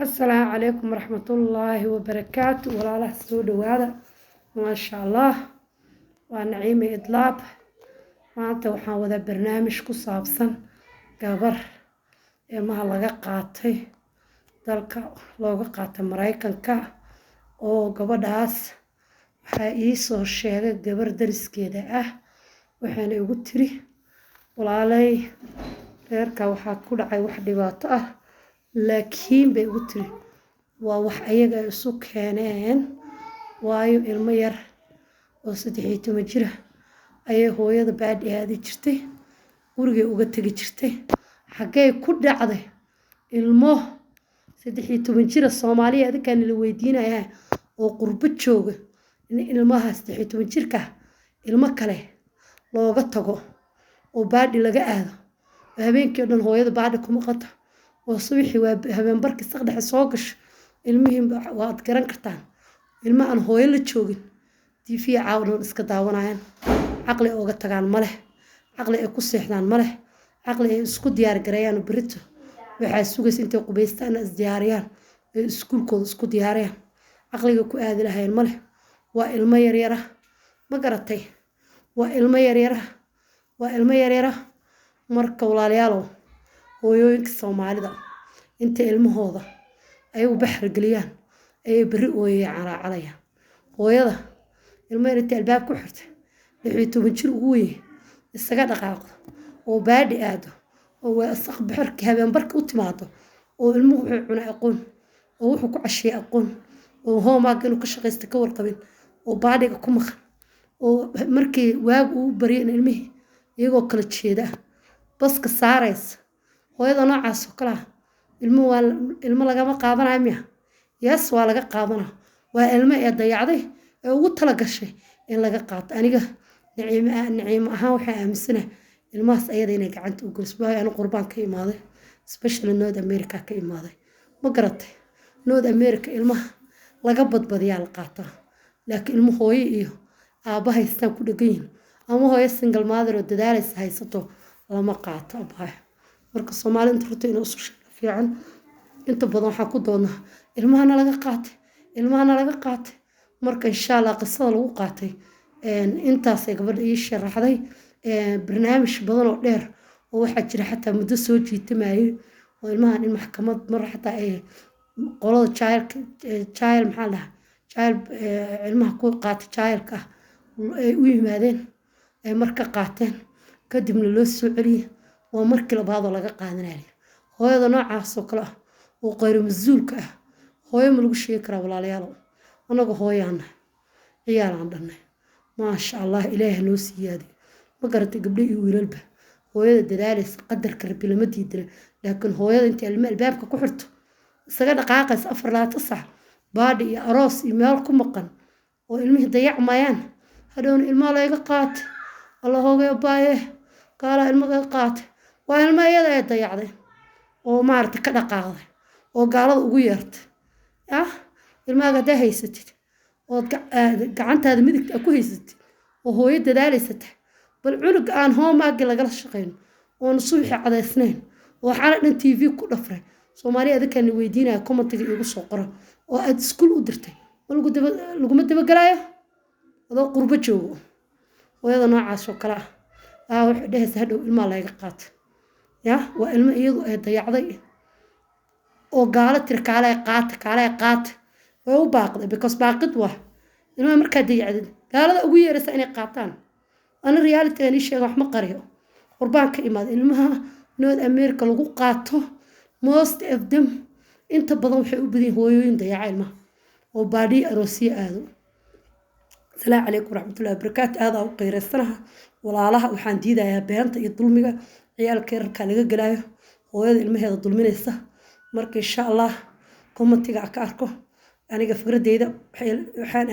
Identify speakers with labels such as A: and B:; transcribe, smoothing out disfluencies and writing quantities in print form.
A: السلام عليكم ورحمة الله وبركاته ولا له سود وهذا ما شاء الله ونعيمة إطلاب ما أنت وحاول برنامج كصابسن قبر ما لقى قاطي ذلك لقى قاطي مرايكن كا أو قبر داس حقيس الشيء قبر درس كده وحين يقول تري ولا لي غيرك وحكول عي وحدي باطأ laakiin bay ugu tiri waa wax ayaga isu keeneen waayo ilmo yar oo 13 jir ah ayay hooyada baadhi aadi jirtay guriga uga tagi jirtay xagee ku dhacday ilmo 13 jir Soomaaliya adkaan la weydiinaya oo qurbo jooga in ilmaha 13 jirka ilmo kale looga tago oo baadhi laga aado habeenkii dhan hooyada baadhi kuma qato وصبيحي وهبن بركي استقدح سوقش المهم واد قران كرتان ilma aan hooyo la joogin TV caawin iska daawanayaan aqli ooga tagaan male aqli ay ku seexdaan male aqli ay isku diyaar gareeyaan berito waxa sugays intay qubaystaan is diyaariyaan iskuulkooda isku diyaariyaan aqliga ku aadi lahayn male waa ilmo yar yar ma garatay waa ilmo yar yar marka walaalayaal hooyooyinka Soomaalida inta ilmahooda ay u baxar galiyaan ay bari ooyay calaalaya hooyada ilmo inta albaab ku xirtay 12 jir ugu weyn isaga dhaqaaqo oo baadhi aado oo waa asaq baxarka habeen barka u timaado oo ilmuhu wuxuu cunay aqoon oo wuxuu ku cashay aqoon oo hoomaaga inuu ka shaqeysto ka warqabin oo baadhiga ku maqan oo markii waag uu bariyay ilmihi iyagoo kala jeeda baska saaraysa hooyada noocaas oo kala ilmo lagama qaadanayo miya yes waa laga qaadanaa waa ilmo ee dayacday ee ugu tala gashay in laga qaato aniga naciimo ahaan waxa aaminsanahay ilmahaas ayada inay gacanta u galisbaa aan qurbaan ka imaaday especially North America ka imaaday ma garatay North America ilmaha laga badbadiyaa la qaataa laakiin ilmo hooyo iyo aabba haystaan ku dhagan ama hooyo single mother oo dadaalaysa haysato lama qaato abaa marka Soomaalidu runta inuu soo fiican inta badan waxa ku doona ilmahana laga qaatay marka insha Allah qisada lagu qaatay intaas ay gabadha ii sharaxday barnaamij badan oo dheer oo waxa jira xataa muddo soo jiitamaayay oo ilmahan in maxkamad mar xataa ay qolada child maxaa la child ilmaha ku qaatay childka ay u yimaadeen ay marka qaateen kadibna loo soo celiyay ومركي لبعضه لقى قادنا عليه هذا نوع عصقله وغير مزولك هو ملوش يكره ولا ليالو أنا هوي عنه عيال عندنا ما شاء الله إله نوسي هذه ما قرأت قبل يقول البه هو هذا دلالس قدر كرب لمدي يدري لكن هو هذا أنت الماء الباب كحرته سجل قاقس أفر لا تصح بعد أراس إيمالكم مقن والمه ضيع ميان هذون المال يقات الله هو يبايه قال المقاط وأنا يدا يضيعده ومارت كذا قاضي وقالوا ويرت المقاط هي ستة وقعنت هذا مدك أكو هي ستة وهو يد ذلك ستة بالعنق أنا هو ما قال قال الشقين ونصبح على اثنين وحرقنا تي في كل فرق سومالي هذا كان ويدينا كومنت يقول صقرة وأدسكول ودرتي ولقد لقمت بقراية هذا قرب جو وهذا نوع سكرة وحده هذا المال يقات يا والما يدو ضيعday oo gaala tirkaale qaat oo baaqday because baaqid wax ilma marka dayacday gaalada ugu yeeraysa inay qaataan ana reality ani sheego wax ma qariyo qurbaanka imaad ilmaha North America lagu qaato most of them inta badan waxay u badin hooyooyin dayacay ilmaha oo baadhi aroosiye aado السلام عليكم ورحمة الله وبركاته هذا وقير السنة ولا الله وحان ديدا يا بيانت يظلمي عيال كير كان يجي جلايه وهذا المهيد الظلمين السه مرك إن شاء الله كم تيجي عكاركو أنا جفرد ديدا حين